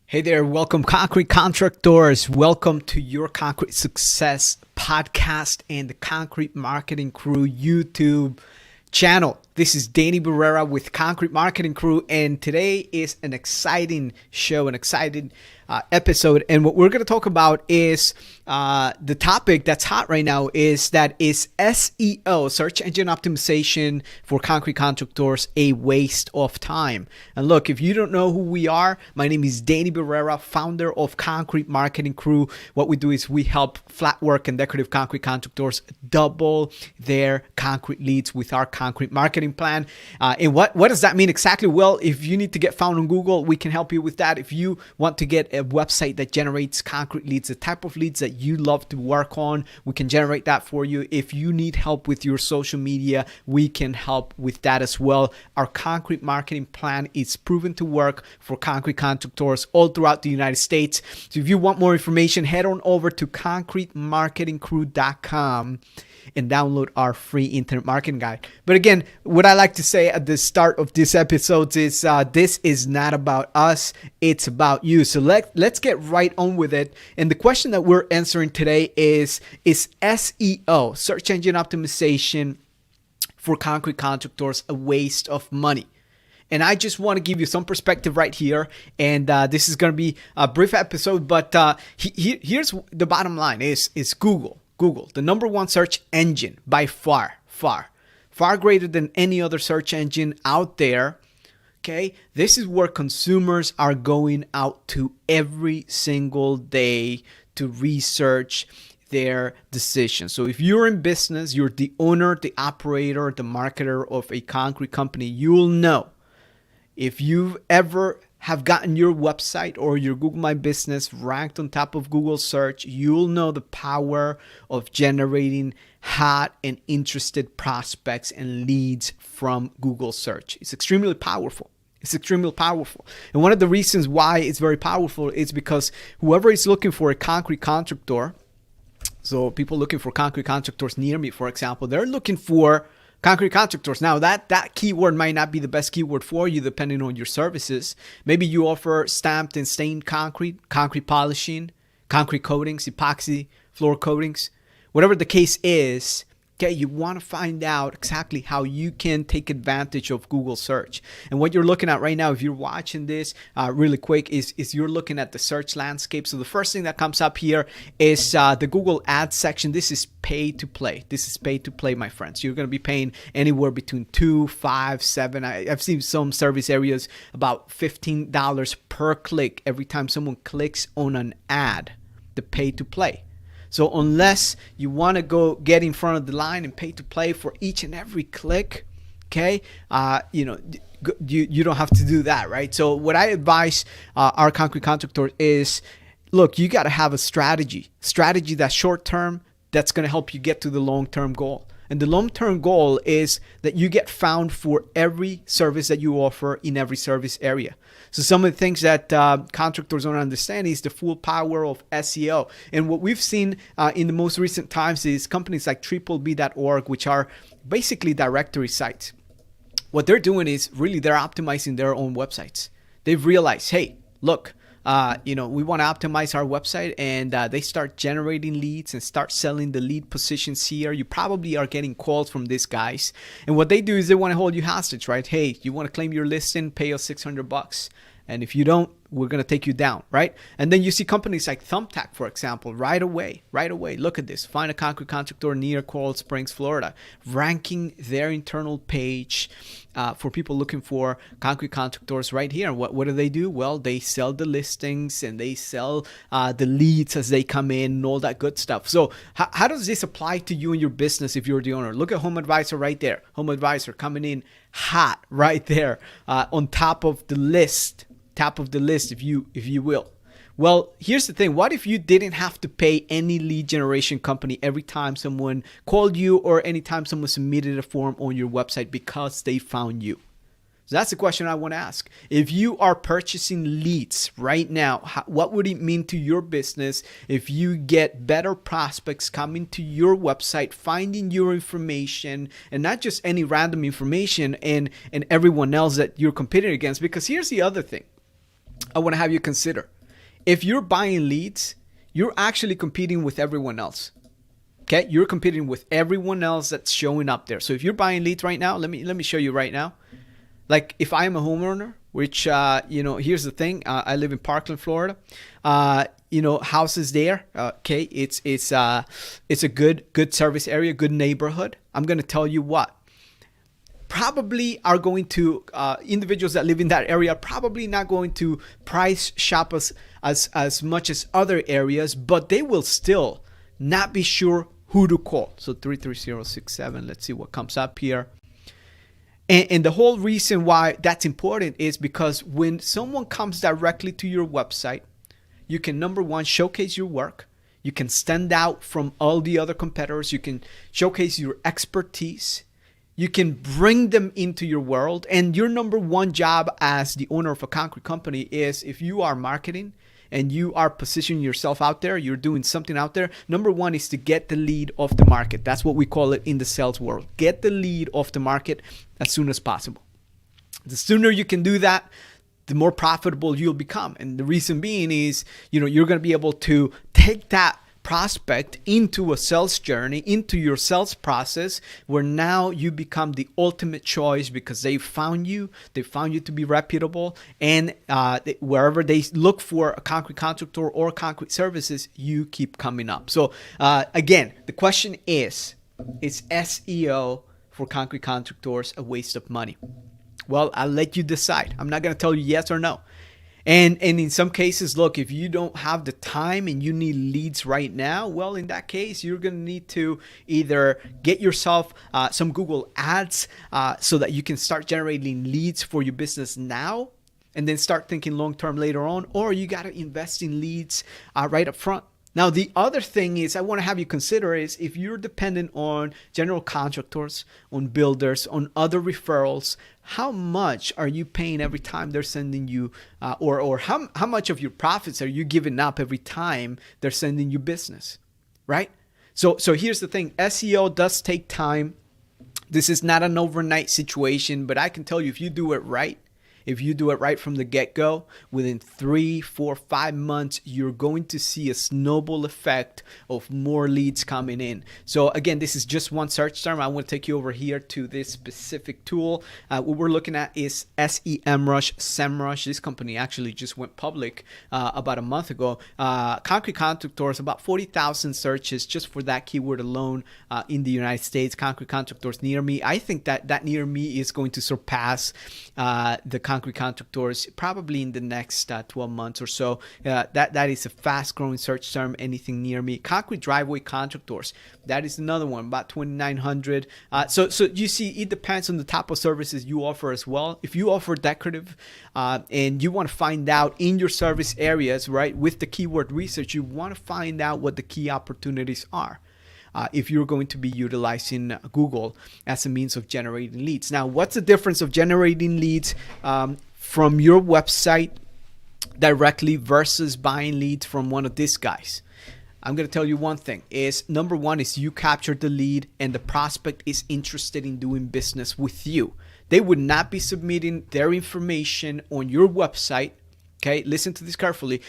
Hey there, welcome Concrete Contractors. Welcome to your Concrete Success podcast and the Concrete Marketing Crew YouTube channel. This is Danny Barrera with Concrete Marketing Crew, and today is an exciting show, an exciting episode. And what we're going to talk about is the topic that's hot right now is SEO, search engine optimization for concrete contractors, a waste of time. And look, if you don't know who we are, my name is Danny Barrera, founder of Concrete Marketing Crew. What we do is we help flat work and decorative concrete contractors double their concrete leads with our concrete marketing plan. And what does that mean exactly? Well, if you need to get found on Google, we can help you with that. If you want to get a website that generates concrete leads, the type of leads that you love to work on, we can generate that for you. If you need help with your social media, we can help with that as well. Our concrete marketing plan is proven to work for concrete contractors all throughout the United States. So if you want more information, head on over to concretemarketingcrew.com and download our free internet marketing guide. But again, what I like to say at the start of this episode is this is not about us, it's about you. So let's get right on with it. And the question that we're answering today is SEO, search engine optimization for concrete contractors, a waste of money? And I just want to give you some perspective right here. And this is going to be a brief episode, but here's the bottom line is Google, the number one search engine by far greater than any other search engine out there. Okay, this is where consumers are going out to every single day to research their decision. So if you're in business, you're the owner, the operator, the marketer of a concrete company, you'll know. If you've ever have gotten your website or your Google My Business ranked on top of Google search, you'll know the power of generating hot and interested prospects and leads from Google search. It's extremely powerful. And one of the reasons why it's very powerful is because whoever is looking for a concrete contractor, so people looking for concrete contractors near me, for example, they're looking for concrete contractors. Now that keyword might not be the best keyword for you depending on your services. Maybe you offer stamped and stained concrete, concrete polishing, concrete coatings, epoxy, floor coatings, whatever the case is. Okay, you want to find out exactly how you can take advantage of Google search. And what you're looking at right now, if you're watching this really quick, is you're looking at the search landscape. So the first thing that comes up here is the Google Ads section. This is pay to play. My friends. You're going to be paying anywhere between $2, $5, $7. I've seen some service areas about $15 per click every time someone clicks on an ad, the pay to play. So unless you want to go get in front of the line and pay to play for each and every click, okay, you don't have to do that, right? So what I advise our concrete contractor is, look, you got to have a strategy that's short term, that's going to help you get to the long-term goal. And the long-term goal is that you get found for every service that you offer in every service area. So some of the things that contractors don't understand is the full power of SEO. And what we've seen in the most recent times is companies like tripleb.org, which are basically directory sites. What they're doing is really they're optimizing their own websites. They've realized, hey, look, we want to optimize our website, and they start generating leads and start selling the lead positions here. You probably are getting calls from these guys, and what they do is they want to hold you hostage, right? Hey, you want to claim your listing? Pay us $600, and if you don't, we're going to take you down, right? And then you see companies like Thumbtack, for example, right away. Look at this. Find a concrete contractor near Coral Springs, Florida, ranking their internal page for people looking for concrete contractors right here. What do? Well, they sell the listings and they sell the leads as they come in and all that good stuff. So how does this apply to you and your business if you're the owner? Look at Home Advisor right there. Home Advisor coming in hot right there on top of the list, if you will. Well, here's the thing. What if you didn't have to pay any lead generation company every time someone called you or anytime someone submitted a form on your website because they found you? So that's the question I want to ask. If you are purchasing leads right now, what would it mean to your business if you get better prospects coming to your website, finding your information, and not just any random information and everyone else that you're competing against? Because here's the other thing I want to have you consider. if you're buying leads, you're actually competing with everyone else. Okay, you're competing with everyone else that's showing up there. So if you're buying leads right now, let me show you right now. Like if I am a homeowner, which here's the thing, I live in Parkland, Florida. Houses there. Okay, it's a good service area, good neighborhood. I'm gonna tell you what. Probably are going to individuals that live in that area are probably not going to price shop us as much as other areas, but they will still not be sure who to call. So 33067. Let's see what comes up here. And the whole reason why that's important is because when someone comes directly to your website, you can, number one, showcase your work. You can stand out from all the other competitors. You can showcase your expertise. You can bring them into your world. And your number one job as the owner of a concrete company is, if you are marketing and you are positioning yourself out there, you're doing something out there, number one is to get the lead off the market. That's what we call it in the sales world. Get the lead off the market as soon as possible. The sooner you can do that, the more profitable you'll become. And the reason being is, you're going to be able to take that prospect into a sales journey, into your sales process, where now you become the ultimate choice because they found you to be reputable, and wherever they look for a concrete contractor or concrete services, you keep coming up. So again, the question is SEO for concrete contractors a waste of money? Well, I'll let you decide. I'm not going to tell you yes or no. And in some cases, look, if you don't have the time and you need leads right now, well, in that case, you're going to need to either get yourself some Google ads so that you can start generating leads for your business now and then start thinking long-term later on, or you got to invest in leads right up front. Now, the other thing is I want to have you consider is if you're dependent on general contractors, on builders, on other referrals, how much are you paying every time they're sending you, or how much of your profits are you giving up every time they're sending you business, right? So here's the thing. SEO does take time. This is not an overnight situation, but I can tell you if you do it right, from the get-go, within 3, 4, 5 months, you're going to see a snowball effect of more leads coming in. So again, this is just one search term. I want to take you over here to this specific tool. What we're looking at is SEMrush. This company actually just went public about a month ago. Concrete contractors, about 40,000 searches just for that keyword alone in the United States. Concrete contractors near me. I think that near me is going to surpass the concrete contractors probably in the next 12 months or so. That is a fast growing search term, anything near me. Concrete driveway contractors, that is another one, about 2,900. So you see, it depends on the type of services you offer as well. If you offer decorative and you want to find out in your service areas, right, with the keyword research, you want to find out what the key opportunities are. If you're going to be utilizing Google as a means of generating leads. Now, what's the difference of generating leads from your website directly versus buying leads from one of these guys? I'm going to tell you one thing is, number one is you captured the lead and the prospect is interested in doing business with you. They would not be submitting their information on your website. Okay, listen to this carefully.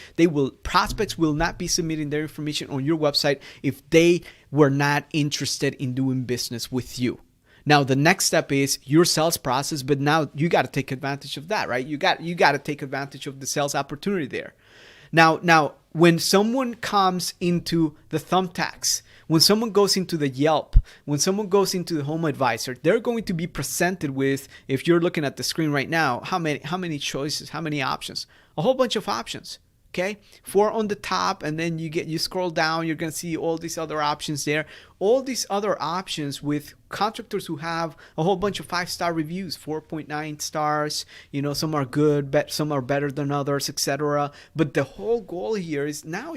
Prospects will not be submitting their information on your website if they were not interested in doing business with you. Now, the next step is your sales process, but now you got to take advantage of that, right? You got to take advantage of the sales opportunity there. Now, when someone comes into the thumbtacks, when someone goes into the Yelp, when someone goes into the Home Advisor, they're going to be presented with, if you're looking at the screen right now, how many choices, how many options? A whole bunch of options. Okay, 4 on the top, and then you scroll down, you're going to see all these other options there. All these other options with contractors who have a whole bunch of 5-star reviews, 4.9 stars, some are good, but some are better than others, etc. But the whole goal here is now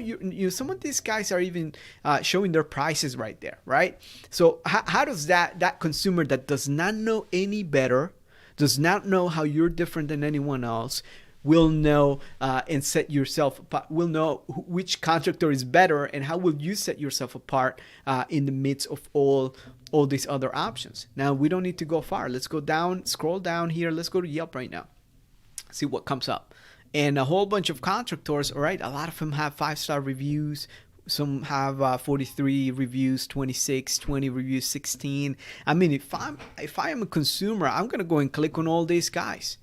some of these guys are even showing their prices right there, right? So how does that consumer that does not know any better, does not know how you're different than anyone else, will know and set yourself apart, will know which contractor is better, and how will you set yourself apart in the midst of all these other options. Now, we don't need to go far. Let's go down, scroll down here. Let's go to Yelp right now. See what comes up. And a whole bunch of contractors, all right, a lot of them have 5-star reviews. Some have 43 reviews, 26, 20 reviews, 16. I mean, if I am a consumer, I'm gonna go and click on all these guys.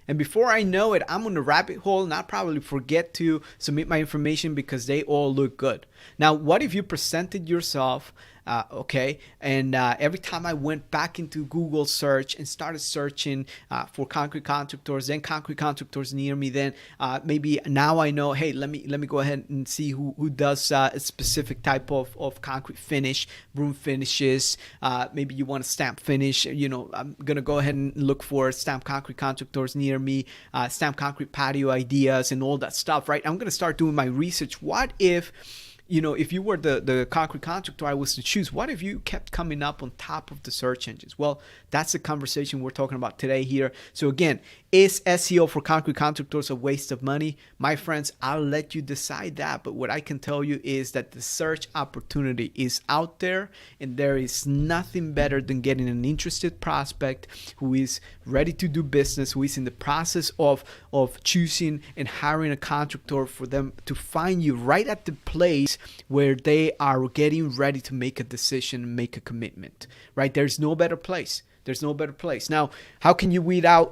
And before I know it, I'm on the rabbit hole and I'll probably forget to submit my information because they all look good. Now, what if you presented yourself, okay, and every time I went back into Google search and started searching for concrete contractors, then concrete contractors near me, then maybe now I know, hey, let me go ahead and see who does a specific type of concrete finish, room finishes. Maybe you want a stamp finish. You know, I'm gonna go ahead and look for stamp concrete contractors near me, stamp concrete patio ideas and all that stuff, right? I'm gonna start doing my research. What if, you know, if you were the concrete contractor I was to choose, what if you kept coming up on top of the search engines? Well, that's the conversation we're talking about today here. So again, is SEO for concrete contractors a waste of money? My friends, I'll let you decide that. But what I can tell you is that the search opportunity is out there, and there is nothing better than getting an interested prospect who is ready to do business, who is in the process of choosing and hiring a contractor, for them to find you right at the place where they are getting ready to make a decision and make a commitment, right? There's no better place. There's no better place. Now, how can you weed out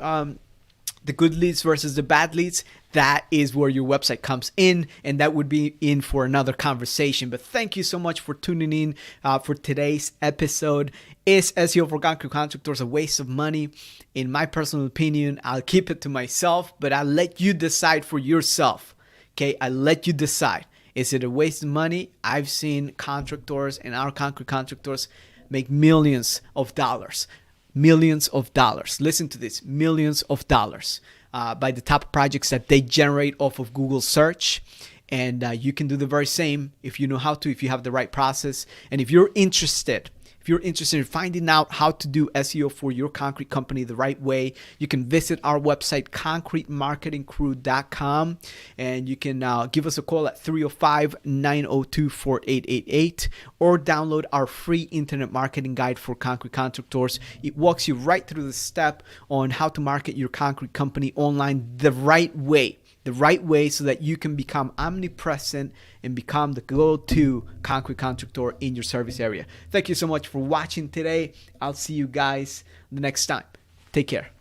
the good leads versus the bad leads? That is where your website comes in, and that would be in for another conversation. But thank you so much for tuning in for today's episode. Is SEO for concrete contractors a waste of money? In my personal opinion, I'll keep it to myself, but I'll let you decide for yourself. Okay, I'll let you decide. Is it a waste of money? I've seen contractors and our concrete contractors make millions of dollars. Millions of dollars. Listen to this, millions of dollars by the top projects that they generate off of Google search. And you can do the very same if you know how to, if you have the right process. And if you're interested in finding out how to do SEO for your concrete company the right way, you can visit our website, concretemarketingcrew.com, and you can give us a call at 305-902-4888, or download our free internet marketing guide for concrete contractors. It walks you right through the step on how to market your concrete company online the right way. So that you can become omnipresent and become the go-to concrete contractor in your service area. Thank you so much for watching today. I'll see you guys the next time. Take care.